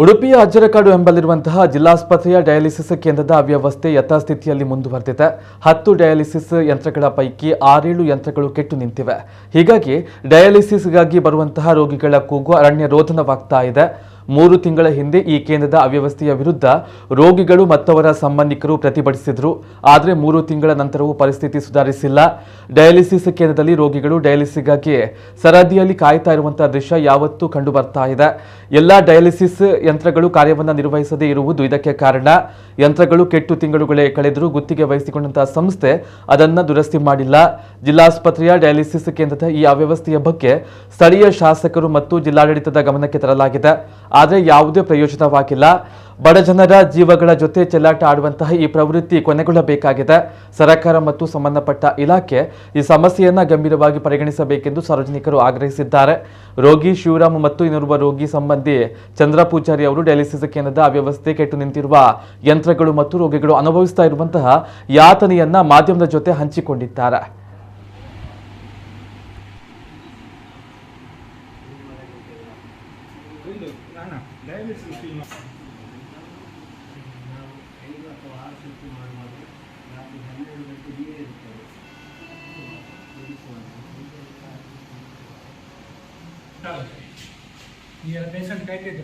ಉಡುಪಿಯ ಅಜ್ಜರಕಾಡು ಎಂಬಲ್ಲಿರುವಂತಹ ಜಿಲ್ಲಾಸ್ಪತ್ರೆಯ ಡಯಾಲಿಸಿಸ್ ಕೇಂದ್ರದ ಅವ್ಯವಸ್ಥೆ ಯಥಾಸ್ಥಿತಿಯಲ್ಲಿ ಮುಂದುವರೆದಿದೆ. 10 ಡಯಾಲಿಸಿಸ್ ಯಂತ್ರಗಳ ಪೈಕಿ 6-7 ಯಂತ್ರಗಳು ಕೆಟ್ಟು ನಿಂತಿವೆ. ಹೀಗಾಗಿ ಡಯಾಲಿಸಿಸ್ಗಾಗಿ ಬರುವಂತಹ ರೋಗಿಗಳ ಕೂಗು ಅರಣ್ಯ ರೋಧನವಾಗ್ತಾ ಇದೆ. 3 ತಿಂಗಳ ಹಿಂದೆ ಈ ಕೇಂದ್ರದ ಅವ್ಯವಸ್ಥೆಯ ವಿರುದ್ಧ ರೋಗಿಗಳು ಮತ್ತವರ ಸಂಬಂಧಿಕರು ಪ್ರತಿಭಟಿಸಿದರು. ಆದರೆ 3 ತಿಂಗಳ ನಂತರವೂ ಪರಿಸ್ಥಿತಿ ಸುಧಾರಿಸಿಲ್ಲ. ಡಯಾಲಿಸಿಸ್ ಕೇಂದ್ರದಲ್ಲಿ ರೋಗಿಗಳು ಡಯಾಲಿಸಿಸ್ಗಾಗಿ ಸರದಿಯಲ್ಲಿ ಕಾಯ್ತಾ ಇರುವಂತಹ ದೃಶ್ಯ ಯಾವತ್ತೂ ಕಂಡು ಬರ್ತಾ ಇದೆ. ಎಲ್ಲ ಡಯಾಲಿಸಿಸ್ ಯಂತ್ರಗಳು ಕಾರ್ಯವನ್ನು ನಿರ್ವಹಿಸದೇ ಇರುವುದು ಇದಕ್ಕೆ ಕಾರಣ. ಯಂತ್ರಗಳು ಕೆಟ್ಟು ತಿಂಗಳುಗಳೇ ಕಳೆದರೂ ಗುತ್ತಿಗೆ ವಹಿಸಿಕೊಂಡಂತಹ ಸಂಸ್ಥೆ ಅದನ್ನು ದುರಸ್ತಿ ಮಾಡಿಲ್ಲ. ಜಿಲ್ಲಾಸ್ಪತ್ರೆಯ ಡಯಾಲಿಸಿಸ್ ಕೇಂದ್ರದ ಈ ಅವ್ಯವಸ್ಥೆಯ ಬಗ್ಗೆ ಸ್ಥಳೀಯ ಶಾಸಕರು ಮತ್ತು ಜಿಲ್ಲಾಡಳಿತದ ಗಮನಕ್ಕೆ ತರಲಾಗಿದೆ. ಆದರೆ ಯಾವುದೇ ಪ್ರಯೋಜನವಾಗಿಲ್ಲ. ಬಡ ಜನರ ಜೀವಗಳ ಜೊತೆ ಚೆಲ್ಲಾಟ ಆಡುವಂತಹ ಈ ಪ್ರವೃತ್ತಿ ಕೊನೆಗೊಳ್ಳಬೇಕಾಗಿದೆ. ಸರ್ಕಾರ ಮತ್ತು ಸಂಬಂಧಪಟ್ಟ ಇಲಾಖೆ ಈ ಸಮಸ್ಯೆಯನ್ನು ಗಂಭೀರವಾಗಿ ಪರಿಗಣಿಸಬೇಕೆಂದು ಸಾರ್ವಜನಿಕರು ಆಗ್ರಹಿಸಿದ್ದಾರೆ. ರೋಗಿ ಶಿವರಾಮ್ ಮತ್ತು ಇನ್ನೋರ್ವ ರೋಗಿ ಸಂಬಂಧಿ ಚಂದ್ರ ಪೂಜಾರಿ ಅವರು ಡಯಾಲಿಸಿಸ್ ಕೇಂದ್ರದ ಅವ್ಯವಸ್ಥೆ ಕೆಟ್ಟು ನಿಂತಿರುವ ಯಂತ್ರಗಳು ಮತ್ತು ರೋಗಿಗಳು ಅನುಭವಿಸ್ತಾ ಇರುವಂತಹ ಯಾತನೆಯನ್ನ ಮಾಧ್ಯಮದ ಜೊತೆ ಹಂಚಿಕೊಂಡಿದ್ದಾರೆ. पेशेंट कैसे थे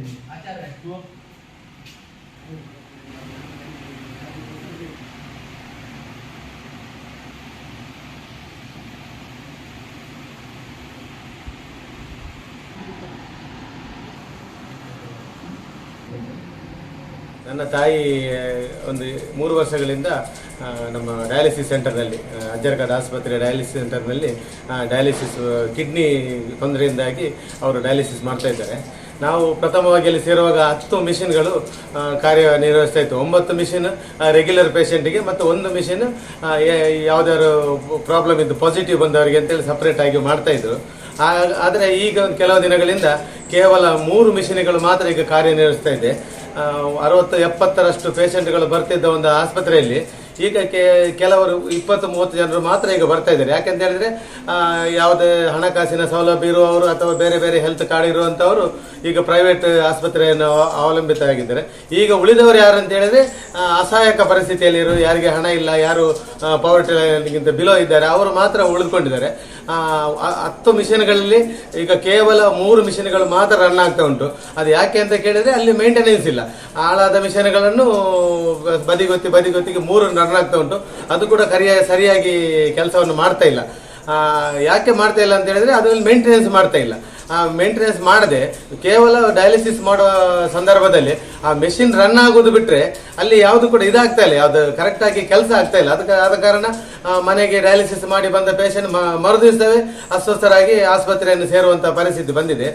ನನ್ನ ತಾಯಿ ಒಂದು 3 ವರ್ಷಗಳಿಂದ ನಮ್ಮ ಡಯಾಲಿಸಿಸ್ ಸೆಂಟರ್ನಲ್ಲಿ ಅಜ್ಜರಕಾಡು ಆಸ್ಪತ್ರೆ ಡಯಾಲಿಸಿಸ್ ಸೆಂಟರ್ನಲ್ಲಿ ಡಯಾಲಿಸಿಸ್ ಕಿಡ್ನಿ ತೊಂದರೆಯಿಂದಾಗಿ ಅವರು ಡಯಾಲಿಸಿಸ್ ಮಾಡ್ತಾ ಇದ್ದಾರೆ. ನಾವು ಪ್ರಥಮವಾಗಿ ಅಲ್ಲಿ ಸೇರುವಾಗ 10 ಮಿಷಿನ್ಗಳು ಕಾರ್ಯನಿರ್ವಹಿಸ್ತಾ ಇತ್ತು. 9 ಮಿಷಿನ್ ರೆಗ್ಯುಲರ್ ಪೇಷಂಟಿಗೆ ಮತ್ತು 1 ಮಿಷಿನ್ ಯಾವುದಾದ್ರು ಪ್ರಾಬ್ಲಮ್ ಇದ್ದು ಪಾಸಿಟಿವ್ ಬಂದವರಿಗೆ ಅಂತೇಳಿ ಸಪ್ರೇಟ್ ಆಗಿ ಮಾಡ್ತಾ ಇದ್ರು. ಆದರೆ ಈಗ ಕೆಲವು ದಿನಗಳಿಂದ ಕೇವಲ 3 ಮಿಷಿನ್ಗಳು ಮಾತ್ರ ಈಗ ಕಾರ್ಯನಿರ್ವಹಿಸ್ತಾ ಇದೆ. 60-70ರಷ್ಟು ಪೇಷಂಟ್ಗಳು ಬರ್ತಿದ್ದ ಒಂದು ಆಸ್ಪತ್ರೆಯಲ್ಲಿ ಈಗ ಕೆಲವರು 20-30 ಜನರು ಮಾತ್ರ ಈಗ ಬರ್ತಾ ಇದ್ದಾರೆ. ಯಾಕೆಂತ ಹೇಳಿದ್ರೆ ಯಾವುದೇ ಹಣಕಾಸಿನ ಸೌಲಭ್ಯ ಇರುವವರು ಅಥವಾ ಬೇರೆ ಬೇರೆ ಹೆಲ್ತ್ ಕಾರ್ಡ್ ಇರುವಂತವರು ಈಗ ಪ್ರೈವೇಟ್ ಆಸ್ಪತ್ರೆಯನ್ನು ಅವಲಂಬಿತರಾಗಿದ್ದಾರೆ. ಈಗ ಉಳಿದವರು ಯಾರು ಅಂತ ಹೇಳಿದ್ರೆ ಅಸಹಾಯಕ ಪರಿಸ್ಥಿತಿಯಲ್ಲಿರೋ, ಯಾರಿಗೆ ಹಣ ಇಲ್ಲ, ಯಾರು ಪವರ್ಟಿಗಿಂತ ಬಿಲೋ ಇದ್ದಾರೆ, ಅವರು ಮಾತ್ರ ಉಳಿದುಕೊಂಡಿದ್ದಾರೆ. 10 ಮಿಷನ್ಗಳಲ್ಲಿ ಈಗ ಕೇವಲ 3 ಮಿಷನ್ಗಳು ಮಾತ್ರ ರನ್ ಆಗ್ತಾ ಉಂಟು. ಅದು ಯಾಕೆ ಅಂತ ಕೇಳಿದ್ರೆ ಅಲ್ಲಿ ಮೇಂಟೆನೆನ್ಸ್ ಇಲ್ಲ. ಹಾಳಾದ ಮಿಷನ್ಗಳನ್ನು ಬದಿಗೊತ್ತಿಗೆ 3 ರನ್ ಆಗ್ತಾ ಉಂಟು. ಅದು ಕೂಡ ಸರಿಯಾಗಿ ಕೆಲಸವನ್ನು ಮಾಡ್ತಾ ಇಲ್ಲ. ಯಾಕೆ ಮಾಡ್ತಾ ಇಲ್ಲ ಅಂತ ಹೇಳಿದ್ರೆ ಅದ್ರಲ್ಲಿ ಮೇಂಟೆನೆನ್ಸ್ ಮಾಡ್ತಾ ಇಲ್ಲ. ಮೇಂಟೆನೆನ್ಸ್ ಮಾಡದೆ ಕೇವಲ ಡಯಾಲಿಸಿಸ್ ಮಾಡುವ ಸಂದರ್ಭದಲ್ಲಿ ಆ ಮೆಷಿನ್ ರನ್ ಆಗೋದು ಬಿಟ್ರೆ ಅಲ್ಲಿ ಯಾವುದು ಕೂಡ ಇದಾಗ್ತಾ ಇಲ್ಲ, ಯಾವ್ದು ಕರೆಕ್ಟ್ ಆಗಿ ಕೆಲಸ ಆಗ್ತಾ ಇಲ್ಲ. ಆದ ಕಾರಣ ಮನೆಗೆ ಡಯಾಲಿಸಿಸ್ ಮಾಡಿ ಬಂದ ಪೇಷಂಟ್ ಮರುದಿವಸವೇ ಅಸ್ವಸ್ಥರಾಗಿ ಆಸ್ಪತ್ರೆಯನ್ನು ಸೇರುವಂತಹ ಪರಿಸ್ಥಿತಿ ಬಂದಿದೆ.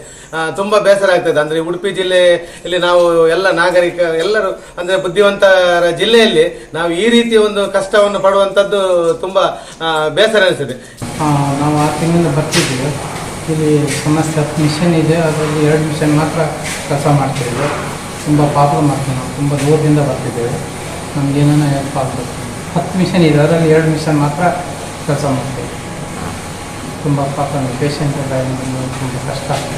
ತುಂಬಾ ಬೇಸರ ಆಗ್ತದೆ. ಅಂದ್ರೆ ಉಡುಪಿ ಜಿಲ್ಲೆಯಲ್ಲಿ ನಾವು ಎಲ್ಲ ಎಲ್ಲರೂ ಅಂದ್ರೆ ಬುದ್ಧಿವಂತರ ಜಿಲ್ಲೆಯಲ್ಲಿ ನಾವು ಈ ರೀತಿಯ ಒಂದು ಕಷ್ಟವನ್ನು ಪಡುವಂತದ್ದು ತುಂಬಾ ಬೇಸರ ಅನಿಸ್ತದೆ. ನಾವು 6 ತಿಂಗಳಿಂದ ಬರ್ತಿದ್ದೀವಿ. ಇಲ್ಲಿ ಸಮಸ್ಯೆ 10 ಮಿಷನ್ ಇದೆ, ಅದರಲ್ಲಿ 2 ಮಿಷನ್ ಮಾತ್ರ ಕೆಲಸ ಮಾಡ್ತಿದ್ದೀವಿ. ತುಂಬ ಪ್ರಾಬ್ಲಮ್ ಆಗ್ತದೆ. ನಾವು ತುಂಬ ದೂರದಿಂದ ಬರ್ತಿದ್ದೇವೆ. ನಮಗೇನೋ ಹೆಲ್ಪ್ ಆಗ್ಬೇಕು. 10 ಮಿಷನ್ ಇದೆ, ಅದರಲ್ಲಿ 2 ಮಿಷನ್ ಮಾತ್ರ ಕೆಲಸ ಮಾಡ್ತೀವಿ. ತುಂಬ ಪ್ರಾಬ್ಲಮ್, ಪೇಷಂಟ್ ತುಂಬ ಕಷ್ಟ ಆಗ್ತದೆ.